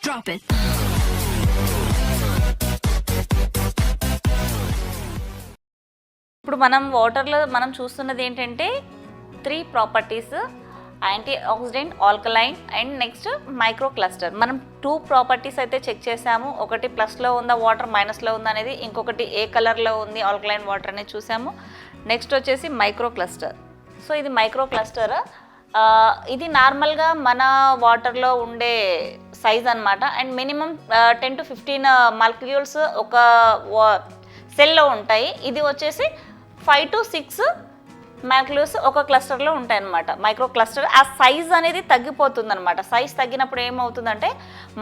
Drop it. ఇప్పుడు మనం వాటర్లో మనం చూస్తున్నది ఏంటంటే 3 properties: anti oxidant, alkaline and next micro cluster. మనం 2 ప్రాపర్టీస్ అయితే చెక్ చేసాము. ఒకటి ప్లస్లో ఉందా వాటర్, మైనస్లో ఉందా అనేది, ఇంకొకటి ఏ కలర్లో ఉంది ఆల్కలైన్ వాటర్ అనేది చూసాము. నెక్స్ట్ వచ్చేసి మైక్రో క్లస్టర్. సో ఇది మైక్రో క్లస్టర్. ఇది నార్మల్గా మన వాటర్లో ఉండే సైజ్ అనమాట. అండ్ మినిమం 10 to 15 మాలిక్యూల్స్ ఒక సెల్లో ఉంటాయి. ఇది వచ్చేసి 5 to 6 మాలిక్యూల్స్ ఒక క్లస్టర్లో ఉంటాయి అన్నమాట. Micro cluster. ఆ సైజ్ అనేది తగ్గిపోతుంది అనమాట. సైజ్ తగ్గినప్పుడు ఏమవుతుందంటే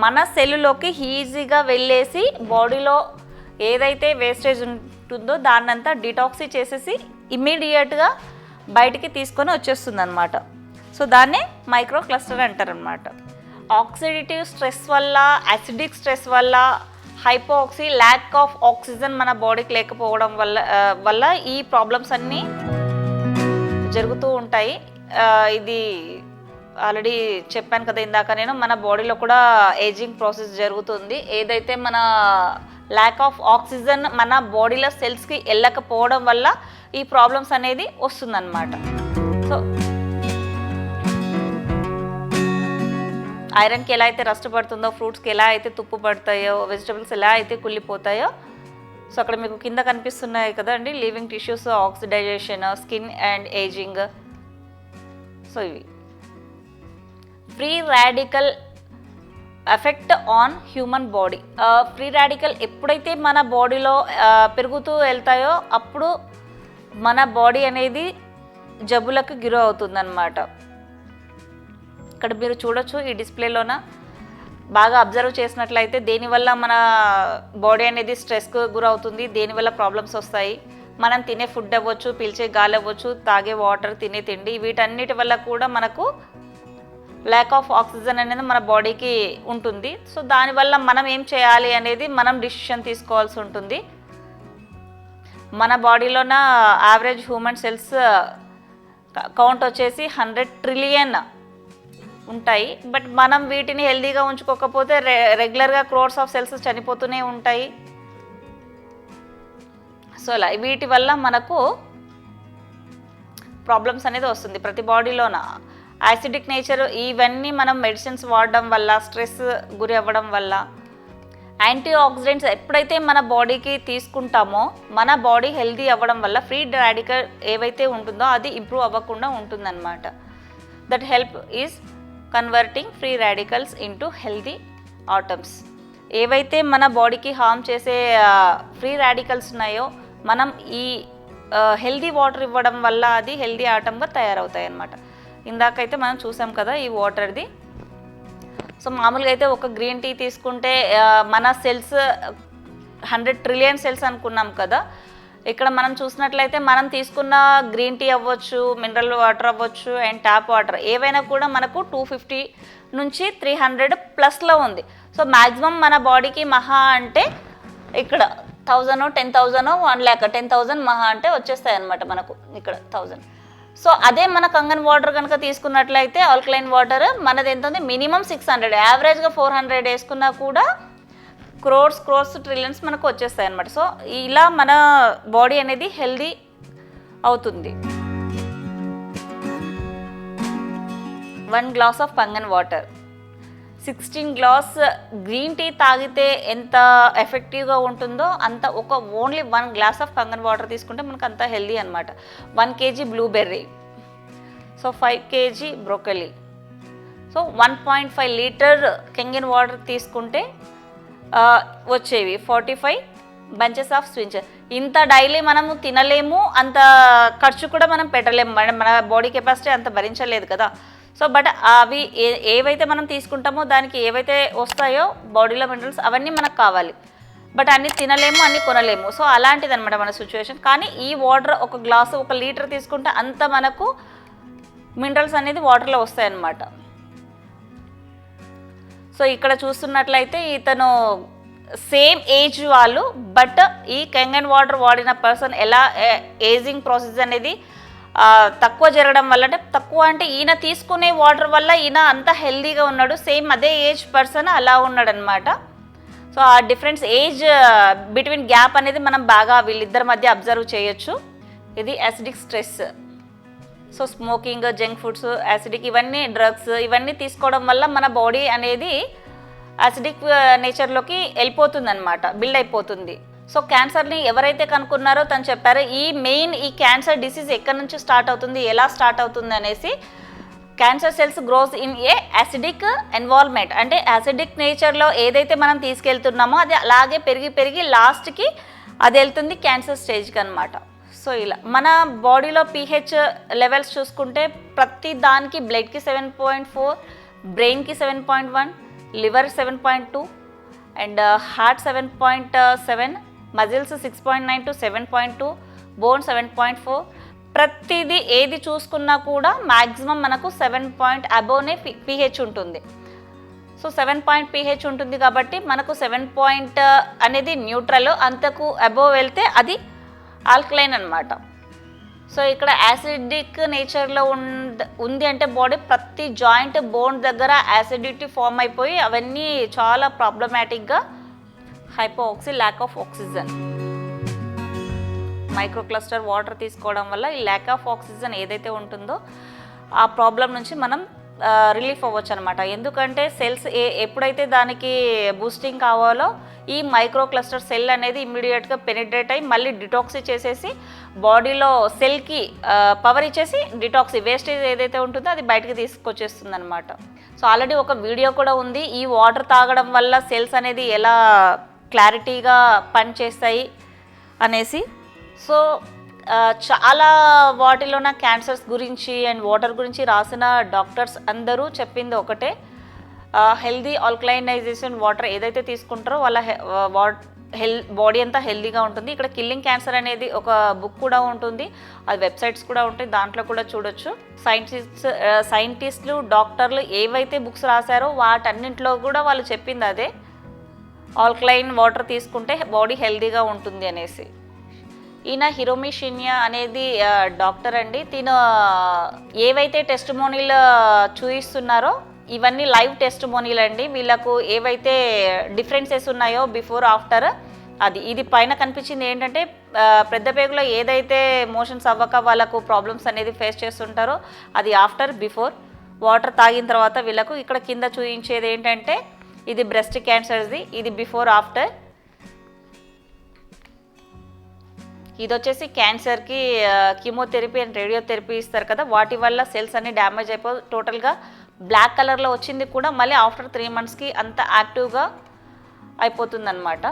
మన సెల్లులోకి ఈజీగా వెళ్ళేసి బాడీలో ఏదైతే వేస్టేజ్ ఉంటుందో దాన్నంతా డిటాక్సీ చేసేసి ఇమ్మీడియట్గా బయటికి తీసుకొని వచ్చేస్తుంది అనమాట. సో దాన్నే మైక్రో క్లస్టర్ అంటారనమాట. ఆక్సిడేటివ్ స్ట్రెస్ వల్ల, యాసిడిక్ స్ట్రెస్ వల్ల, హైపోఆక్సీ, ల్యాక్ ఆఫ్ ఆక్సిజన్ మన బాడీకి లేకపోవడం వల్ల ఈ ప్రాబ్లమ్స్ అన్నీ జరుగుతూ ఉంటాయి. ఇది ఆల్రెడీ చెప్పాను కదా ఇందాక నేను, మన బాడీలో కూడా ఏజింగ్ ప్రాసెస్ జరుగుతుంది. ఏదైతే మన ల్యాక్ ఆఫ్ ఆక్సిజన్ మన బాడీలో సెల్స్కి వెళ్ళకపోవడం వల్ల ఈ ప్రాబ్లమ్స్ అనేది వస్తుందన్నమాట. సో ఐరన్కి ఎలా అయితే రస్ట్ పడుతుందో, ఫ్రూట్స్కి ఎలా అయితే తుప్పు పడతాయో, వెజిటబుల్స్ ఎలా అయితే కుళ్ళిపోతాయో, సో అక్కడ మీకు కింద కనిపిస్తున్నాయి కదండి living tissues, oxidation, skin and ageing. So ఇవి free radical effect on human body. Free radical ఎప్పుడైతే మన బాడీలో పెరుగుతూ వెళ్తాయో అప్పుడు మన బాడీ అనేది జబ్బులకు గురి అవుతుందన్నమాట. ఇక్కడ మీరు చూడొచ్చు ఈ డిస్ప్లేలోన బాగా అబ్జర్వ్ చేసినట్లయితే దేనివల్ల మన బాడీ అనేది స్ట్రెస్కు గురవుతుంది, దేనివల్ల ప్రాబ్లమ్స్ వస్తాయి. మనం తినే ఫుడ్ అవ్వచ్చు, పీల్చే గాలి అవ్వచ్చు, తాగే వాటర్, తినే తిండి, వీటన్నిటి వల్ల కూడా మనకు ల్యాక్ ఆఫ్ ఆక్సిజన్ అనేది మన బాడీకి ఉంటుంది. సో దానివల్ల మనం ఏం చేయాలి అనేది మనం డిసిషన్ తీసుకోవాల్సి ఉంటుంది. మన బాడీలోన యావరేజ్ హ్యూమన్ సెల్స్ కౌంట్ వచ్చేసి 100 ట్రిలియన్ ఉంటాయి. బట్ మనం వీటిని హెల్దీగా ఉంచుకోకపోతే రెగ్యులర్గా క్రోర్స్ ఆఫ్ సెల్స్ చనిపోతూనే ఉంటాయి. సో అలా వీటి వల్ల మనకు ప్రాబ్లమ్స్ అనేది వస్తుంది ప్రతి బాడీలోన. యాసిడిక్ నేచర్, ఇవన్నీ మనం మెడిసిన్స్ వాడడం వల్ల, స్ట్రెస్ గురి అవ్వడం వల్ల, యాంటీ ఆక్సిడెంట్స్ ఎప్పుడైతే మన బాడీకి తీసుకుంటామో మన బాడీ హెల్దీ అవ్వడం వల్ల ఫ్రీ రాడికల్ ఏవైతే ఉంటుందో అది ఇంప్రూవ్ అవ్వకుండా ఉంటుందన్నమాట. That help is converting free radicals into healthy atoms. ఏవైతే మన బాడీకి హార్మ్ చేసే ఫ్రీ రాడికల్స్ ఉన్నాయో మనం ఈ హెల్దీ వాటర్ ఇవ్వడం వల్ల అది హెల్దీ ఆటమ్గా తయారవుతాయి అన్నమాట. ఇందాకైతే మనం చూసాం కదా ఈ వాటర్ది. సో మామూలుగా అయితే ఒక గ్రీన్ టీ తీసుకుంటే మన సెల్స్ 100 ట్రిలియన్ సెల్స్ అనుకున్నాం కదా. ఇక్కడ మనం చూసినట్లయితే మనం తీసుకున్న గ్రీన్ టీ అవ్వచ్చు, మినరల్ వాటర్ అవ్వచ్చు అండ్ ట్యాప్ వాటర్ ఏవైనా కూడా మనకు 250 నుంచి 300 ప్లస్లో ఉంది. సో మ్యాక్సిమం మన బాడీకి మహా అంటే ఇక్కడ 1000, 10,000, 1 lakh, 10,000 మహా అంటే వచ్చేస్తాయి అన్నమాట మనకు ఇక్కడ 1000. సో అదే మన కంగన్ వాటర్ కనుక తీసుకున్నట్లయితే ఆల్కలైన్ వాటర్ మనది ఎంత ఉంది, మినిమం 600, యావరేజ్గా 400 వేసుకున్నా కూడా క్రోర్స్ ట్రిలియన్స్ మనకు వచ్చేస్తాయి అన్నమాట. సో ఇలా మన బాడీ అనేది హెల్దీ అవుతుంది. 1 glass of Kangen water, 16 glass green tea తాగితే ఎంత ఎఫెక్టివ్గా ఉంటుందో అంత only 1 glass of Kangen water తీసుకుంటే మనకు అంత హెల్దీ అనమాట. 1 kg blueberry, so 5 kg broccoli, so 1.5 litre Kangen water తీసుకుంటే వచ్చేవి 45 బంచెస్ ఆఫ్ స్వించర్. ఇంత డైలీ మనము తినలేము, అంత ఖర్చు కూడా మనం పెట్టలేము, మన బాడీ కెపాసిటీ అంత భరించలేదు కదా. సో బట్ అవి ఏవైతే మనం తీసుకుంటామో దానికి ఏవైతే వస్తాయో బాడీలో మినరల్స్ అవన్నీ మనకు కావాలి. బట్ అన్నీ తినలేము, అన్నీ కొనలేము. సో అలాంటిది అనమాట మన సిచ్యువేషన్. కానీ ఈ వాటర్ 1 గ్లాసు 1 లీటర్ తీసుకుంటే అంత మనకు మినరల్స్ అనేది వాటర్లో వస్తాయన్నమాట. సో ఇక్కడ చూస్తున్నట్లయితే ఇతను సేమ్ ఏజ్ వాళ్ళు, బట్ ఈ కంగన్ వాటర్ వాడిన పర్సన్ ఎలా ఏజింగ్ ప్రాసెస్ అనేది తక్కువ జరగడం వల్ల, అంటే తక్కువ అంటే ఈయన తీసుకునే వాటర్ వల్ల ఈయన అంత హెల్దీగా ఉన్నాడు, సేమ్ అదే ఏజ్ పర్సన్ అలా ఉన్నాడు అనమాట. సో ఆ డిఫరెన్స్ ఏజ్ బిట్వీన్ గ్యాప్ అనేది మనం బాగా వీళ్ళిద్దరి మధ్య అబ్జర్వ్ చేయొచ్చు. ఇది acidic stress. So smoking, junk foods, acidic ఇవన్నీ డ్రగ్స్ ఇవన్నీ తీసుకోవడం వల్ల మన బాడీ అనేది యాసిడిక్ నేచర్లోకి వెళ్ళిపోతుంది అనమాట, బిల్డ్ అయిపోతుంది. సో క్యాన్సర్ని ఎవరైతే కనుక్కున్నారో తను చెప్పారు ఈ క్యాన్సర్ డిసీజ్ ఎక్కడి నుంచి స్టార్ట్ అవుతుంది, ఎలా స్టార్ట్ అవుతుంది అనేసి. Cancer cells gross in a acidic involvement, అంటే యాసిడిక్ నేచర్లో ఏదైతే మనం తీసుకెళ్తున్నామో అది అలాగే పెరిగి పెరిగి లాస్ట్కి అది వెళ్తుంది క్యాన్సర్ స్టేజ్కి అనమాట. సో ఇలా మన బాడీలో pH లెవెల్స్ చూసుకుంటే ప్రతి దానికి బ్లడ్కి 7.4, బ్రెయిన్కి 7.1, liver 7.2 and heart 7.7, muscles 6.9 to 7.2, bone 7.4. ప్రతిదీ ఏది చూసుకున్నా కూడా మ్యాక్సిమం మనకు 7 అబోవ్నే pH ఉంటుంది. సో 7 pH ఉంటుంది కాబట్టి మనకు 7 అనేది న్యూట్రల్, అంతకు అబోవ్ వెళ్తే అది ఆల్కలైన్ అనమాట. సో ఇక్కడ యాసిడిక్ నేచర్లో ఉంది అంటే బాడీ ప్రతి జాయింట్, బోన్ దగ్గర యాసిడిటీ ఫామ్ అయిపోయి అవన్నీ చాలా ప్రాబ్లమాటిక్గా, హైపోఆక్సీ, ల్యాక్ ఆఫ్ ఆక్సిజన్. మైక్రోక్లస్టర్ వాటర్ తీసుకోవడం వల్ల ఈ ల్యాక్ ఆఫ్ ఆక్సిజన్ ఏదైతే ఉంటుందో ఆ ప్రాబ్లం నుంచి మనం రిలీఫ్ అవ్వచ్చు అనమాట. ఎందుకంటే సెల్స్ ఎప్పుడైతే దానికి బూస్టింగ్ కావాలో ఈ మైక్రోక్లస్టర్ సెల్ అనేది ఇమ్మీడియట్గా పెనిట్రేట్ అయ్యి మళ్ళీ డిటాక్సీ చేసేసి బాడీలో సెల్కి పవర్ ఇచ్చేసి డిటాక్సీ వేస్టేజ్ ఏదైతే ఉంటుందో అది బయటకు తీసుకొచ్చేస్తుంది అనమాట. సో ఆల్రెడీ ఒక వీడియో కూడా ఉంది, ఈ వాటర్ తాగడం వల్ల సెల్స్ అనేది ఎలా క్లారిటీగా పనిచేస్తాయి అనేసి. సో చాలా వాటిలోన క్యాన్సర్స్ గురించి అండ్ వాటర్ గురించి రాసిన డాక్టర్స్ అందరూ చెప్పింది ఒకటే, హెల్దీ ఆల్కలైనైజేషన్ వాటర్ ఏదైతే తీసుకుంటారో వాళ్ళ బాడీ అంతా హెల్దీగా ఉంటుంది. ఇక్కడ కిల్లింగ్ క్యాన్సర్ అనేది ఒక బుక్ కూడా ఉంటుంది, అది వెబ్సైట్స్ కూడా ఉంటాయి, దాంట్లో కూడా చూడొచ్చు. సైంటిస్టులు, డాక్టర్లు ఏవైతే బుక్స్ రాశారో వాటన్నింటిలో కూడా వాళ్ళు చెప్పింది అదే, ఆల్కలైన్ వాటర్ తీసుకుంటే బాడీ హెల్దీగా ఉంటుంది అనేసి. ఈయన హిరోమి షిన్యా అనేది డాక్టర్ అండి. తిను ఏవైతే టెస్టిమోనీలు చూపిస్తున్నారో ఇవన్నీ లైవ్ టెస్టిమోనీలు అండి. వీళ్ళకు ఏవైతే డిఫరెన్సెస్ ఉన్నాయో బిఫోర్ ఆఫ్టర్ ఇది పైన కనిపించింది ఏంటంటే పెద్ద పేగులో ఏదైతే మోషన్స్ అవ్వక వాళ్ళకు ప్రాబ్లమ్స్ అనేది ఫేస్ చేస్తుంటారో అది ఆఫ్టర్, బిఫోర్. వాటర్ తాగిన తర్వాత వీళ్ళకు ఇక్కడ కింద చూపించేది ఏంటంటే ఇది బ్రెస్ట్ క్యాన్సర్ది, ఇది బిఫోర్ ఆఫ్టర్. ఇది వచ్చేసి క్యాన్సర్కి కీమోథెరపీ అండ్ రేడియోథెరపీ ఇస్తారు కదా, వాటి వల్ల సెల్స్ అన్ని డ్యామేజ్ అయిపోయి టోటల్గా బ్లాక్ కలర్లో వచ్చింది కూడా మళ్ళీ ఆఫ్టర్ 3 monthsకి అంత యాక్టివ్గా అయిపోతుందన్నమాట.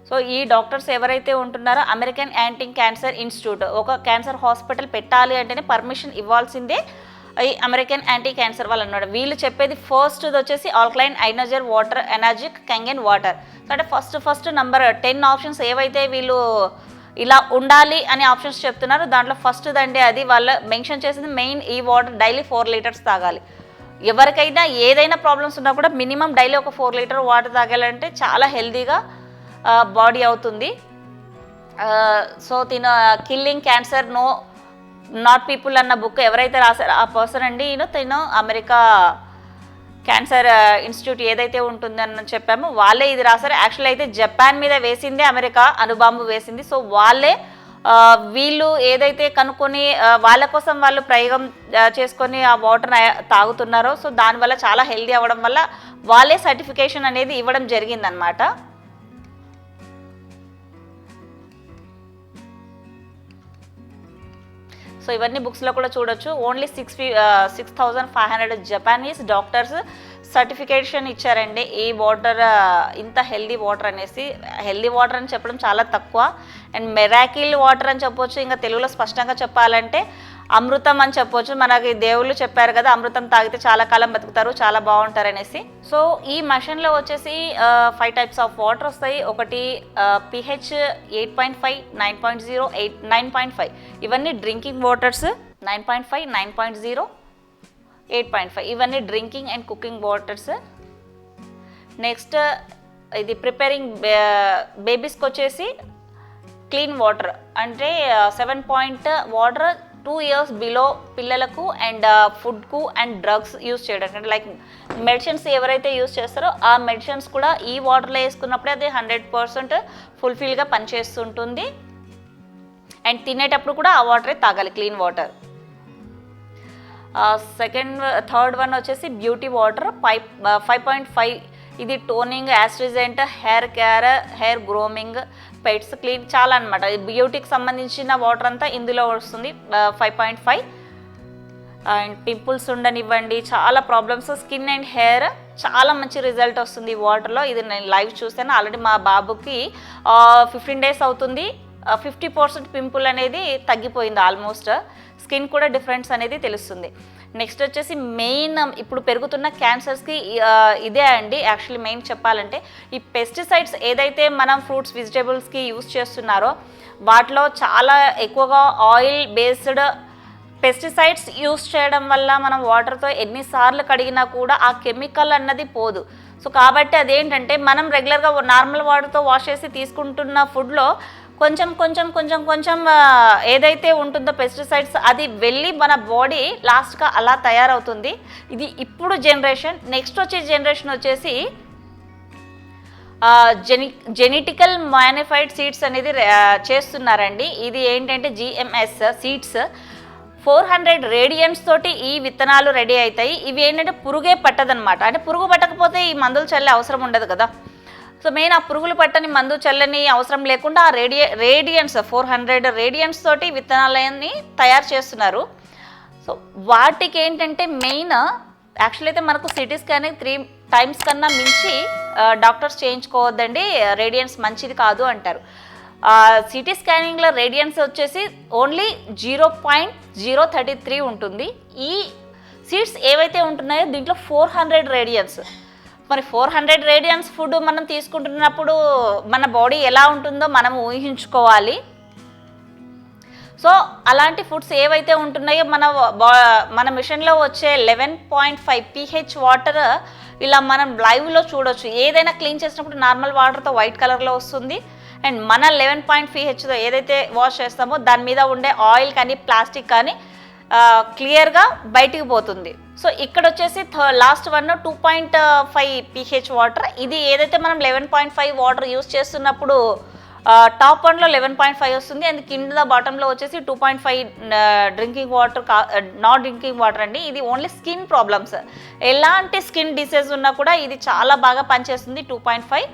సో ఈ డాక్టర్స్ ఎవరైతే ఉంటున్నారో అమెరికన్ యాంటీ క్యాన్సర్ ఇన్స్టిట్యూట్, ఒక క్యాన్సర్ హాస్పిటల్ పెట్టాలి అంటేనే పర్మిషన్ ఇవ్వాల్సిందే ఈ అమెరికన్ యాంటీ క్యాన్సర్ వాళ్ళు అన్నాడు. వీళ్ళు చెప్పేది ఫస్ట్ వచ్చేసి alkaline ioniser water, Enagic Kangen water. అంటే ఫస్ట్ నెంబర్ 10 ఆప్షన్స్ ఏవైతే వీళ్ళు ఇలా ఉండాలి అని ఆప్షన్స్ చెప్తున్నారు దాంట్లో ఫస్ట్ దండి అది వాళ్ళు మెన్షన్ చేసింది మెయిన్. ఈ వాటర్ డైలీ 4 liters తాగాలి. ఎవరికైనా ఏదైనా ప్రాబ్లమ్స్ ఉన్నా కూడా మినిమం డైలీ ఒక 4 liters వాటర్ తాగాలంటే చాలా హెల్దీగా బాడీ అవుతుంది. So killing cancer not people అన్న బుక్ ఎవరైతే రాశారో ఆ పర్సన్ అండి తిను అమెరికా క్యాన్సర్ ఇన్స్టిట్యూట్ ఏదైతే ఉంటుందని చెప్పామో వాళ్ళే ఇది రాశారు. యాక్చువల్ అయితే జపాన్ మీద వేసిందే అమెరికా అణుబాంబు వేసింది. సో వాళ్ళే వీళ్ళు ఏదైతే కనుక్కొని వాళ్ళ కోసం వాళ్ళు ప్రయోగం చేసుకొని ఆ వాటర్ తాగుతున్నారో సో దానివల్ల చాలా హెల్దీ అవ్వడం వల్ల వాళ్ళే సర్టిఫికేషన్ అనేది ఇవ్వడం జరిగిందనమాట. సో ఇవన్నీ బుక్స్లో కూడా చూడొచ్చు. ఓన్లీ 6,500 జపానీస్ డాక్టర్స్ సర్టిఫికేషన్ ఇచ్చారండి ఈ వాటర్ ఇంత హెల్దీ వాటర్ అనేసి. హెల్దీ వాటర్ అని చెప్పడం చాలా తక్కువ అండ్ మెరాకిల్ వాటర్ అని చెప్పొచ్చు. ఇంకా తెలుగులో స్పష్టంగా చెప్పాలంటే అమృతం అని చెప్పొచ్చు. మనకి దేవుళ్ళు చెప్పారు కదా అమృతం తాగితే చాలా కాలం బతుకుతారు, చాలా బాగుంటారు అనేసి. సో ఈ మషన్లో వచ్చేసి 5 types ఆఫ్ వాటర్ వస్తాయి. ఒకటి pH 8.5, 9.0, 9.5 ఇవన్నీ డ్రింకింగ్ వాటర్స్. 9.5, 9.0, 8.5 ఇవన్నీ drinking and cooking waters. Next ఇది ప్రిపేరింగ్ బేబీస్కి వచ్చేసి క్లీన్ వాటర్ అంటే 7 వాటర్ 2 years బిలో పిల్లలకు అండ్ ఫుడ్కు అండ్ డ్రగ్స్ యూస్ చేయడానికి, అంటే లైక్ మెడిసిన్స్ ఎవరైతే యూస్ చేస్తారో ఆ మెడిసిన్స్ కూడా ఈ వాటర్లో వేసుకున్నప్పుడే అది 100% ఫుల్ఫిల్గా పనిచేస్తుంటుంది. అండ్ తినేటప్పుడు కూడా ఆ వాటరే తాగాలి, క్లీన్ వాటర్. థర్డ్ వన్ వచ్చేసి బ్యూటీ వాటర్ 5.5. ఇది toning, astringent, hair care, hair grooming, pets clean చాలా అనమాట. బ్యూటీకి సంబంధించిన వాటర్ అంతా ఇందులో వస్తుంది. 5.5. అండ్ పింపుల్స్ ఉండనివ్వండి, చాలా ప్రాబ్లమ్స్, స్కిన్ అండ్ హెయిర్ చాలా మంచి రిజల్ట్ వస్తుంది ఈ వాటర్లో. ఇది నేను లైవ్ చూసాను ఆల్రెడీ. మా బాబుకి 15 days అవుతుంది, 50% పింపుల్ అనేది తగ్గిపోయింది ఆల్మోస్ట్. స్కిన్ కూడా డిఫరెన్స్ అనేది తెలుస్తుంది. నెక్స్ట్ వచ్చేసి మెయిన్ ఇప్పుడు పెరుగుతున్న క్యాన్సర్స్కి ఇదే అండి. యాక్చువల్లీ మెయిన్ చెప్పాలంటే ఈ పెస్టిసైడ్స్ ఏదైతే మనం ఫ్రూట్స్ వెజిటేబుల్స్కి యూస్ చేస్తున్నారో వాటిలో చాలా ఎక్కువగా ఆయిల్ బేస్డ్ పెస్టిసైడ్స్ యూస్ చేయడం వల్ల మనం వాటర్తో ఎన్నిసార్లు కడిగినా కూడా ఆ కెమికల్ అన్నది పోదు. సో కాబట్టి అదేంటంటే మనం రెగ్యులర్గా నార్మల్ వాటర్తో వాష్ చేసి తీసుకుంటున్న ఫుడ్లో కొంచెం కొంచెం కొంచెం కొంచెం ఏదైతే ఉంటుందో పెస్టిసైడ్స్ అది వెళ్ళి మన బాడీ లాస్ట్గా అలా తయారవుతుంది. ఇది ఇప్పుడు జనరేషన్. నెక్స్ట్ వచ్చే జనరేషన్ వచ్చేసి జెనెటికల్ మాడిఫైడ్ సీడ్స్ అనేది చేస్తున్నారండి. ఇది ఏంటంటే GMS సీడ్స్. 400 రేడియన్స్ తోటి ఈ విత్తనాలు రెడీ అవుతాయి. ఇవి ఏంటంటే పురుగే పట్టదనమాట. అంటే పురుగు పట్టకపోతే ఈ మందులు చల్లే అవసరం ఉండదు కదా. సో మెయిన్ ఆ పురుగులు పట్టని మందు చల్లని అవసరం లేకుండా ఆ రేడియన్స్ 400 రేడియన్స్ తోటి విత్తనాలని తయారు చేస్తున్నారు. సో వాటికి ఏంటంటే మెయిన్ యాక్చువల్ అయితే మనకు సిటీ స్కానింగ్ 3 times కన్నా మించి డాక్టర్స్ చేయించుకోవద్దండి, రేడియన్స్ మంచిది కాదు అంటారు. సిటీ స్కానింగ్లో రేడియన్స్ వచ్చేసి ఓన్లీ 0.033 ఉంటుంది. ఈ సీడ్స్ ఏవైతే ఉంటున్నాయో దీంట్లో 400 రేడియన్స్. మరి 400 రేడియన్స్ ఫుడ్ మనం తీసుకుంటున్నప్పుడు మన బాడీ ఎలా ఉంటుందో మనం ఊహించుకోవాలి. సో అలాంటి ఫుడ్స్ ఏవైతే ఉంటున్నాయో మన మిషన్లో వచ్చే 11.5 pH వాటర్ ఇలా మనం లైవ్లో చూడొచ్చు. ఏదైనా క్లీన్ చేసినప్పుడు నార్మల్ వాటర్తో వైట్ కలర్లో వస్తుంది. అండ్ మన 11 pHతో ఏదైతే వాష్ చేస్తామో దాని మీద ఉండే ఆయిల్ కానీ ప్లాస్టిక్ కానీ క్లియర్గా బయటికి పోతుంది. సో ఇక్కడ వచ్చేసి లాస్ట్ వన్ 2.5 pH వాటర్. ఇది ఏదైతే మనం 11.5 వాటర్ యూస్ చేస్తున్నప్పుడు టాప్ వన్లో 11.5 వస్తుంది. అండ్ కింద బాటంలో వచ్చేసి 2.5 drinking water not drinking water అండి. ఇది ఓన్లీ స్కిన్ ప్రాబ్లమ్స్, ఎలాంటి స్కిన్ డిసీజ్ ఉన్నా కూడా ఇది చాలా బాగా పనిచేస్తుంది. 2.5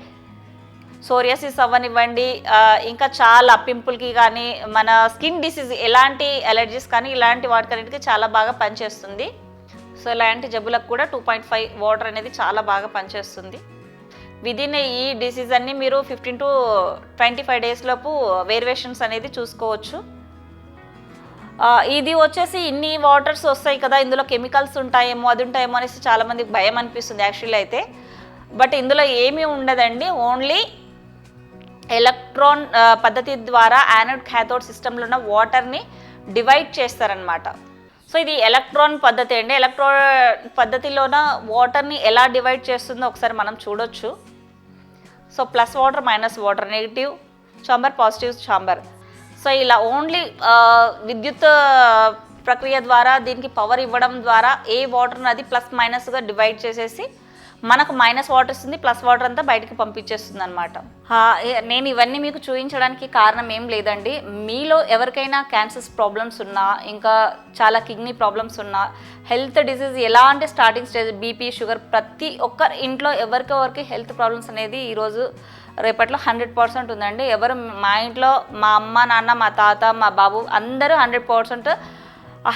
సోరియాసిస్ అవ్వనివ్వండి, ఇంకా చాలా పింపుల్కి కానీ మన స్కిన్ డిసీజ్ ఎలాంటి అలర్జీస్ కానీ ఇలాంటి వాటికన్నిటికీ చాలా బాగా పనిచేస్తుంది. సో ఇలాంటి జబ్బులకు కూడా 2.5 వాటర్ అనేది చాలా బాగా పనిచేస్తుంది. విదిన్ ఈ డిసీజ్ అన్ని మీరు 15 to 25 days లోపు వేరియేషన్స్ అనేది చూసుకోవచ్చు. ఇది వచ్చేసి ఇన్ని వాటర్స్ వస్తాయి కదా, ఇందులో కెమికల్స్ ఉంటాయేమో అది ఉంటాయేమో అనేసి చాలామందికి భయం అనిపిస్తుంది యాక్చువల్లీ అయితే. బట్ ఇందులో ఏమీ ఉండదండి. ఓన్లీ ఎలక్ట్రాన్ పద్ధతి ద్వారా యానోడ్ క్యాథోడ్ సిస్టంలో ఉన్న వాటర్ని డివైడ్ చేస్తారనమాట. సో ఇది ఎలక్ట్రాన్ పద్ధతి అండి. ఎలక్ట్రాన్ పద్ధతిలోన వాటర్ని ఎలా డివైడ్ చేస్తుందో ఒకసారి మనం చూడొచ్చు. So plus water minus water, negative chamber positive chamber. So ఇలా ఓన్లీ విద్యుత్ ప్రక్రియ ద్వారా దీనికి పవర్ ఇవ్వడం ద్వారా ఏ వాటర్ని అది ప్లస్ మైనస్గా డివైడ్ చేసేసి మనకు మైనస్ వాటర్ ఇస్తుంది, ప్లస్ వాటర్ అంతా బయటకు పంపించేస్తుంది అనమాట. నేను ఇవన్నీ మీకు చూపించడానికి కారణం ఏం లేదండి. మీలో ఎవరికైనా క్యాన్సర్స్ ప్రాబ్లమ్స్ ఉన్నా, ఇంకా చాలా కిడ్నీ ప్రాబ్లమ్స్ ఉన్నా, హెల్త్ డిసీజ్ ఎలాంటి స్టార్టింగ్ స్టేజ్ బీపీ షుగర్ ప్రతి ఒక్కరి ఇంట్లో ఎవరికి హెల్త్ ప్రాబ్లమ్స్ అనేది ఈరోజు రేపట్లో 100% ఉందండి. ఎవరు మా ఇంట్లో మా అమ్మ నాన్న మా తాత మా బాబు అందరూ 100%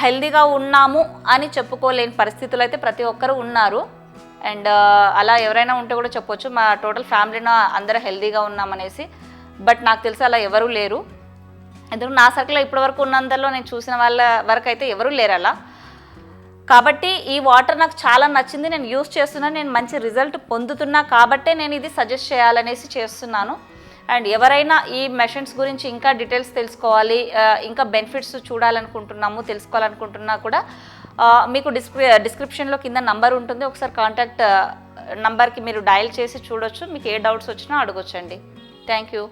హెల్తీగా ఉన్నాము అని చెప్పుకోలేని పరిస్థితులు అయితే ప్రతి ఒక్కరు ఉన్నారు. అండ్ అలా ఎవరైనా ఉంటే కూడా చెప్పొచ్చు మా టోటల్ ఫ్యామిలీలో అందరూ హెల్తీగా ఉన్నామనేసి. బట్ నాకు తెలిసి అలా ఎవరూ లేరు. ఎందుకంటే నా సర్కిల్లో ఇప్పటివరకు ఉన్నందరిలో నేను చూసిన వాళ్ళ వరకు అయితే ఎవరూ లేరు అలా. కాబట్టి ఈ వాటర్ నాకు చాలా నచ్చింది, నేను యూస్ చేస్తున్నాను, నేను మంచి రిజల్ట్ పొందుతున్నా కాబట్టే నేను ఇది సజెస్ట్ చేయాలనేసి చేస్తున్నాను. అండ్ ఎవరైనా ఈ మెషిన్స్ గురించి ఇంకా డీటెయిల్స్ తెలుసుకోవాలి, ఇంకా బెనిఫిట్స్ చూడాలనుకుంటున్నాము తెలుసుకోవాలనుకుంటున్నా కూడా మీకు డిస్క్రిప్షన్లో కింద నంబర్ ఉంటుంది, ఒకసారి కాంటాక్ట్ నంబర్కి మీరు డయల్ చేసి చూడొచ్చు. మీకు ఏ డౌట్స్ వచ్చినా అడగొచ్చండి. Thank you.